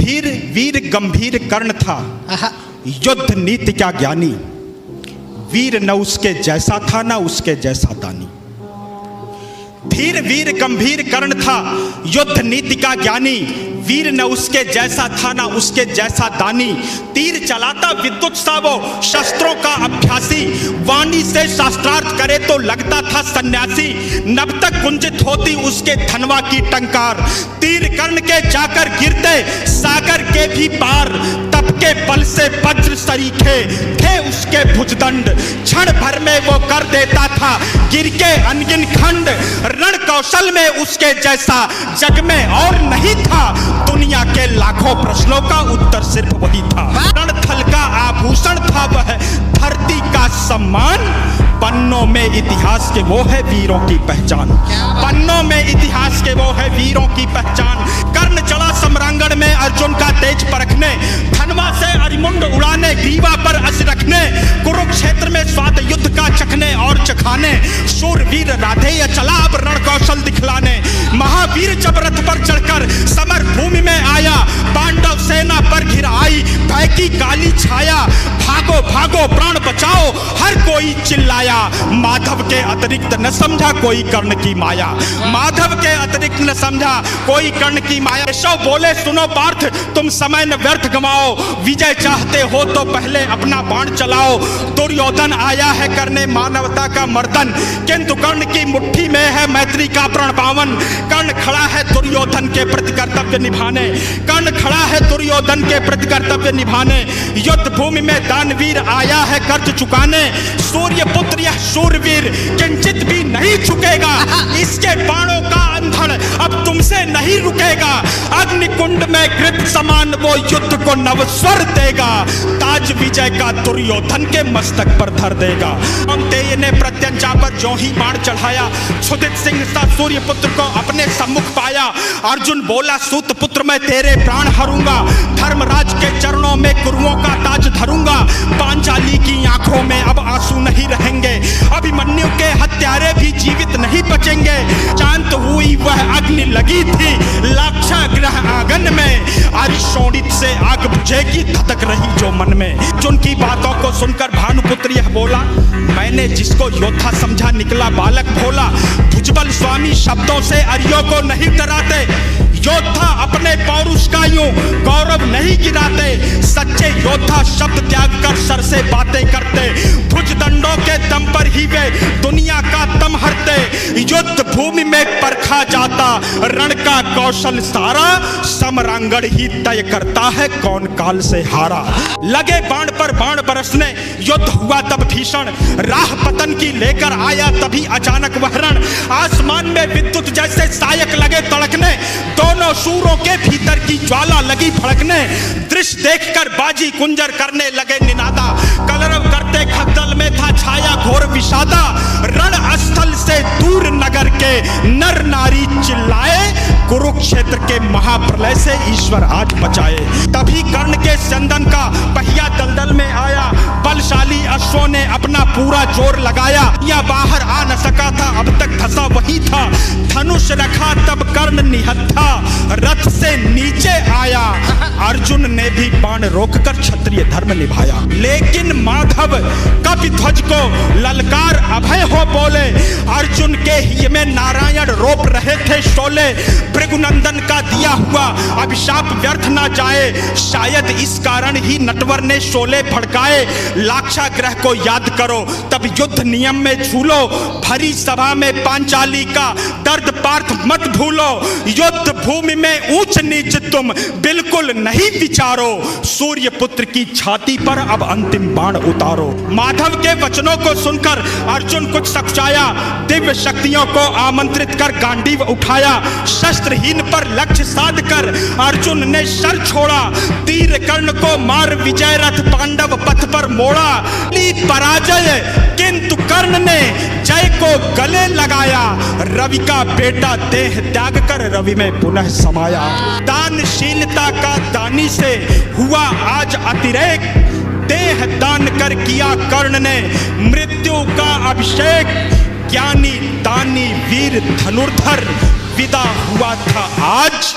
धीर वीर गंभीर कर्ण था, युद्ध नीति का ज्ञानी। वीर न उसके जैसा था न उसके जैसा दानी। धीर वीर गंभीर कर्ण था, युद्ध नीति का ज्ञानी। वीर न उसके जैसा था न उसके जैसा दानी। तीर चलाता विद्युत सा वो, शस्त्रों का अभ्यासी। वाणी से शास्त्रार्थ करे तो लगता था सन्यासी। नभ तक गुंजित होती उसके धनवा की टंकार। तीर कर्ण के जाकर गिरते सागर के भी पार। तप के बल से वज्र सरीखे थे उसके भुजदंड। क्षण भर में वो कर देता था गिर के अनगिन खंड। रण कौशल में उसके जैसा जग में और नहीं था। दुनिया के लाखों प्रश्नों का उत्तर सिर्फ वही था। रणथल का आभूषण था वह, धरती का सम्मान। पन्नों में इतिहास के वो है वीरों की पहचान। पन्नों में इतिहास के वो है वीरों की पहचान। कर्ण चढ़ा सम्रांगण में अर्जुन का तेज परखने। धनवा से अरिमुंड उड़ाने, ग्रीवा पर अस रखने। कुरुक्षेत्र में स्वाद युद्ध का चखने और चखाने। शूरवीर राधेय चला अब रण कौशल दिखलाने। महावीर जब रथ पर चढ़कर समर भूमि में आया। पांडव सेना पर घिर आई भय की काली छाया। भागो भागो प्राण बचाओ हर कोई चिल्लाया। माधव के अतिरिक्त न समझा कोई कर्ण की माया। माधव के अतिरिक्त न समझा कोई कर्ण की माया। केशव बोले सुनो पार्थ, तुम समय न व्यर्थ गवाओ। विजय चाहते हो तो पहले अपना बाण चलाओ। दुर्योधन आया है करने मानवता का मर्दन, किंतु कर्ण की मुट्ठी में है मैत्री का प्रण पावन। कर्ण खड़ा है दुर्योधन के प्रति कर्तव्य निभाने। कर्ण खड़ा है दुर्योधन के प्रति कर्तव्य निभाने। युद्ध भूमि में दानवीर आया है कर्ज चुकाने। सूर्य पुत्र यह शूरवीर किंचित भी नहीं झुकेगा। इसके बाणों का अंधड़ अब तुमसे नहीं रुकेगा। अग्निकुंड में कृत समान वो युद्ध को नवस्वर देगा। ताज विजय का दुर्योधन के मस्तक पर धर देगा। अंतेय ने प्रत्यंचा पर जो ही बाण चढ़ाया, क्षुधित सिंह सा सूर्य पुत्र को अपने सम्मुख पाया। अर्जुन बोला सूत पुत्र मैं तेरे प्राण हरूंगा। धर्मराज के चरणों में कुरुओं का ताज धरूंगा। पांचाली की आंखों में अब आंसू नहीं रहेंगे। अभिमन्यु के हत्यारे भी जीवित नहीं बचेंगे। शांत हुई वह अग्नि लगी थी लाक्षा ग्रह आंगन में। आज शोणित से आग बुझेगी धधक रही जो मन में। जिनकी बातों को सुनकर भानुपुत्र यह बोला, मैंने जिसको योद्धा समझा निकला बालक भोला। भुजबल स्वामी शब्दों से अरियों को नहीं डराते। योद्धा अपने पौरुष का यूं गौरव नहीं गिराते। सच्चे योद्धा शब्द त्याग कर सर से बातें करते। भुजदंडों के दम पर ही वे दुनिया का दम हरते। युद्ध भूमि में परखा जाता रण का कौशल सारा। समरांगण ही तय करता है कौन काल से हारा। लगे बाण पर बाण बरसने, युद्ध हुआ तब भीषण। राह पतन की लेकर आया तभी अचानक वह रण। आसमान में विद्युत जैसे सायक लगे तड़कने। दोनों शूरों के भीतर की ज्वाला लगी भड़कने। दृश्य देखकर बाजी कुंजर करने लगे निनादा। कलरव करते खद्दल में था छाया घोर विषादा। रण स्थल से दूर नगर के नर नारी चिल्लाए। कुरुक्षेत्र के महाप्रलय से ईश्वर आज बचाए। तभी कर्ण के चंदन का पहिया दलदल में आया। बलशाली अश्वों ने अपना पूरा जोर लगाया। या बाहर आ न सका था, अब तक धसा वही था। धनुष रखा तब कर्ण निहत्था रथ से नीचे आया। अर्जुन ने भी बाण रोककर क्षत्रिय धर्म निभाया। लेकिन माधव कपिध्वज को ललकार अभय हो बोले। अर्जुन के हिय में नारायण रोप रहे थे शोले। भृगुनंदन का दिया हुआ अभिशाप व्यर्थ ना जाए। शायद इस कारण ही नटवर ने शोले भड़काए। लाक्षा ग्रह को याद करो तब युद्ध नियम में झूलो। भरी सभा में पांचाली का दर्द पार्थ मत भूलो। युद्ध भूमि में ऊंच नीच तुम बिल्कुल नहीं विचारो। सूर्य पुत्र की छाती पर अब अंतिम बाण उतारो। माधव के वचनों को सुनकर अर्जुन कुछ सकुचाया। दिव्य शक्तियों को आमंत्रित कर गांडीव उठाया। शस्त्रहीन पर लक्ष्य साध कर अर्जुन ने शर छोड़ा। तीर कर्ण को मार विजय रथ पांडव पथ पर मोड़ा। पराजय किंतु कर्ण ने जय को गले लगाया। रवि का बेटा देह त्याग कर रवि में पुनः समाया। दानशीलता का दानी से हुआ आज अतिरेक। देह दान कर किया कर्ण ने मृत्यु का अभिषेक। ज्ञानी दानी वीर धनुर्धर विदा हुआ था आज।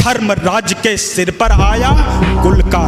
धर्मराज के सिर पर आया कुल का